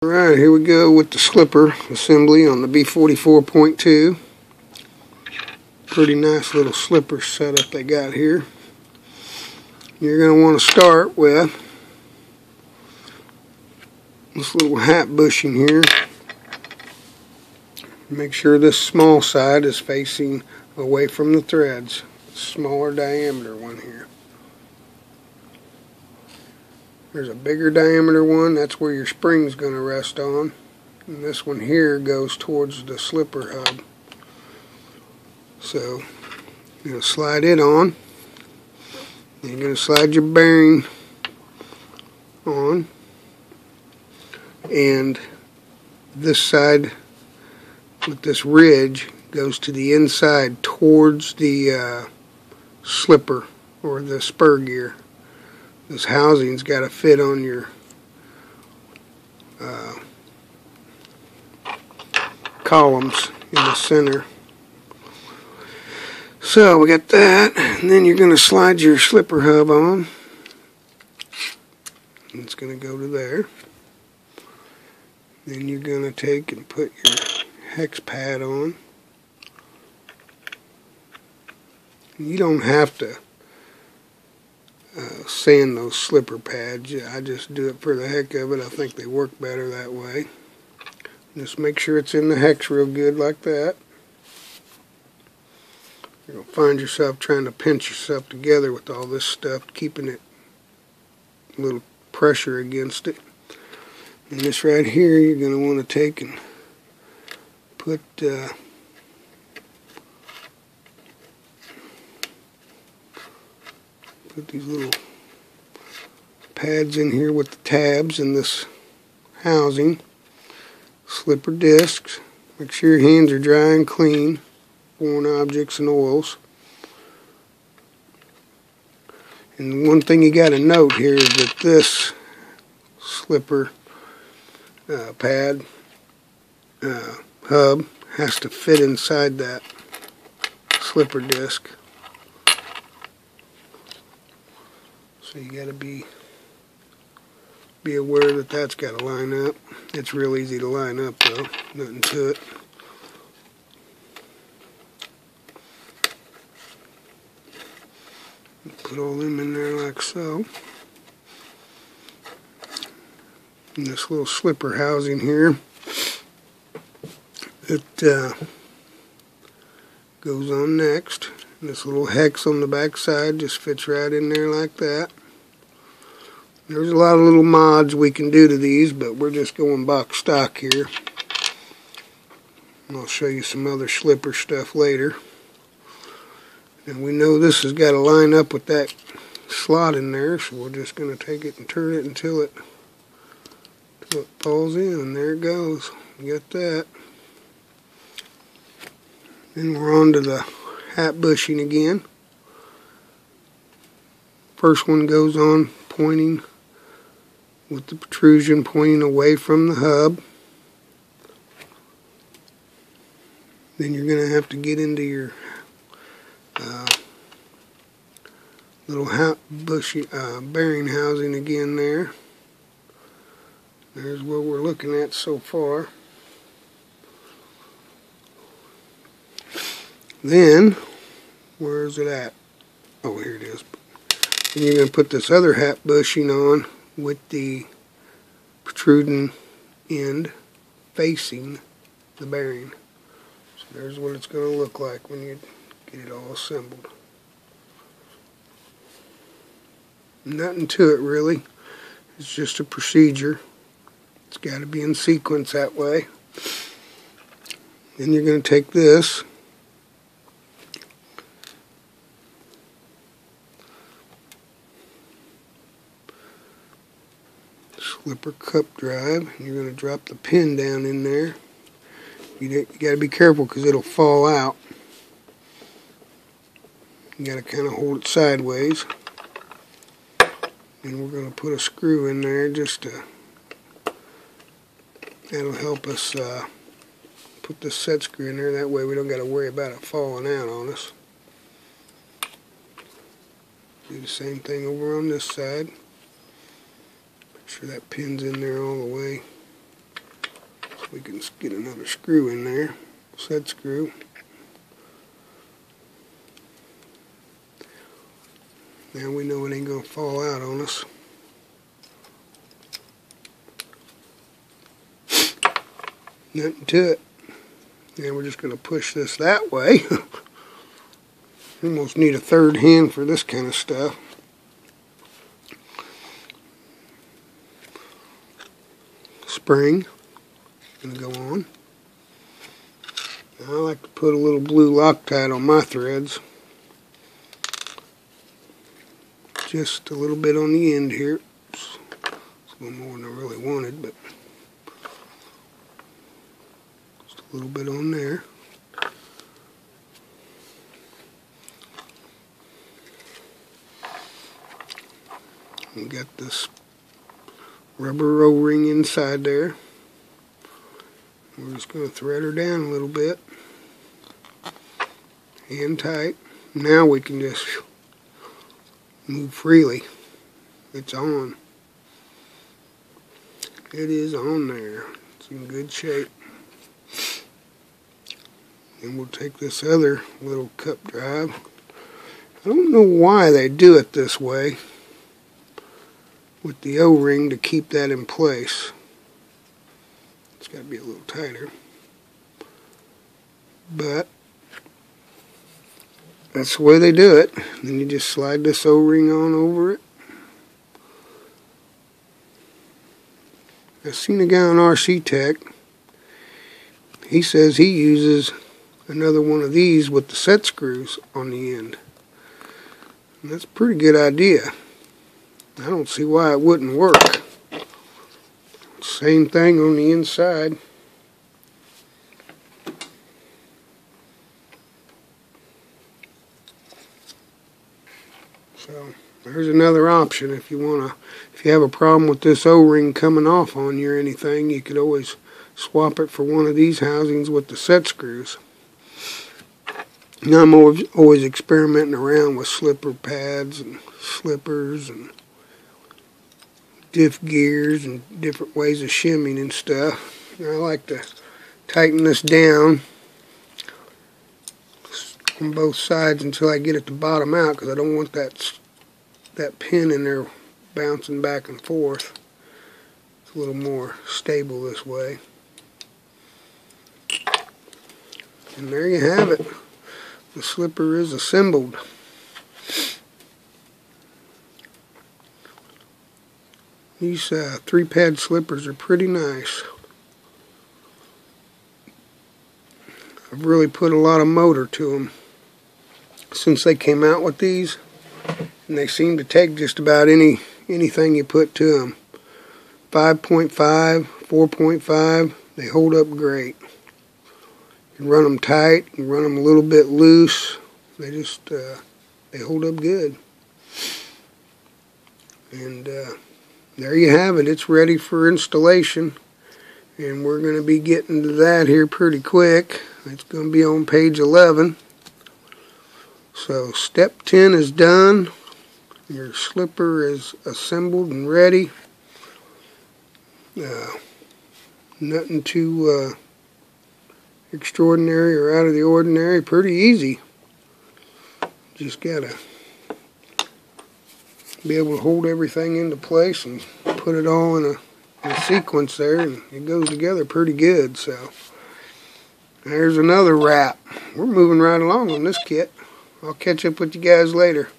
Alright, here we go with the slipper assembly on the B44.2. Pretty nice little slipper setup they got here. You're going to want to start with this little hat bushing here. Make sure this small side is facing away from the threads. Smaller diameter one here. There's a bigger diameter one, that's where your spring's going to rest on. And this one here goes towards the slipper hub. So, you're going to slide it on. You're going to slide your bearing on. And this side with this ridge goes to the inside towards the slipper or the spur gear. This housing's got to fit on your columns in the center. So we got that, and then you're going to slide your slipper hub on. It's going to go to there. Then you're going to take and put your hex pad on. You don't have to sand those slipper pads. I just do it for the heck of it. I think they work better that way. Just make sure it's in the hex real good like that. You're going to find yourself trying to pinch yourself together with all this stuff, keeping it a little pressure against it. And this right here you're going to want to take and put these little pads in here with the tabs in this housing. Slipper discs. Make sure your hands are dry and clean. Foreign objects and oils. And one thing you got to note here is that this slipper pad hub has to fit inside that slipper disc. So you got to be aware that that's got to line up. It's real easy to line up though, nothing to it. Put all them in there like so. And this little slipper housing here, it goes on next. And this little hex on the back side just fits right in there like that. There's a lot of little mods we can do to these, but we're just going box stock here. And I'll show you some other slipper stuff later. And we know this has got to line up with that slot in there, so we're just going to take it and turn it until it falls in, and there it goes. You got that. Then we're on to the hat bushing again. First one goes on pointing with the protrusion pointing away from the hub. Then you're going to have to get into your little bearing housing again there. There's what we're looking at so far. Then, where is it at? Oh, here it is. And you're going to put this other hat bushing on with the protruding end facing the bearing. So there's what it's going to look like when you get it all assembled. Nothing to it really. It's just a procedure. It's got to be in sequence that way. Then you're going to take this slipper cup drive, and you're going to drop the pin down in there. You got to be careful because it'll fall out. You got to kind of hold it sideways. And we're going to put a screw in there just to, that'll help us put the set screw in there. That way we don't got to worry about it falling out on us. Do the same thing over on this side. Make sure that pin's in there all the way. we can get another screw in there, set screw. Now we know it ain't going to fall out on us. Nothing to it. Now we're just going to push this that way. Almost need a third hand for this kind of stuff. Spring going to go on. I like to put a little blue Loctite on my threads. Just a little bit on the end here. It's a little more than I really wanted, but just a little bit on there. We got this rubber O-ring inside there. We're just going to thread her down a little bit. Hand tight. Now we can just move freely. It's on. It is on there. It's in good shape. And we'll take this other little cup drive. I don't know why they do it this way with the O-ring to keep that in place. It's got to be a little tighter. But that's the way they do it. Then you just slide this O-ring on over it. I've seen a guy on RC Tech. He says he uses another one of these with the set screws on the end. And that's a pretty good idea. I don't see why it wouldn't work. Same thing on the inside. So there's another option if you have a problem with this O-ring coming off on you or anything, you could always swap it for one of these housings with the set screws. Now I'm always experimenting around with slipper pads and slippers and diff gears and different ways of shimming and stuff. And I like to tighten this down on both sides until I get it to bottom out, because I don't want that pin in there bouncing back and forth. It's a little more stable this way. And there you have it. The slipper is assembled. These 3-pad slippers are pretty nice. I've really put a lot of motor to them since they came out with these, and they seem to take just about anything you put to them. 5.5, 4.5, they hold up great. You can run them tight, you can run them a little bit loose. They just they hold up good. And there you have it. It's ready for installation, and we're going to be getting to that here pretty quick. It's going to be on page 11. So step 10 is done. Your slipper is assembled and ready. Nothing too extraordinary or out of the ordinary. Pretty easy. Just gotta be able to hold everything into place and put it all in a sequence there, and it goes together pretty good. So there's another wrap. We're moving right along on this kit. I'll catch up with you guys later.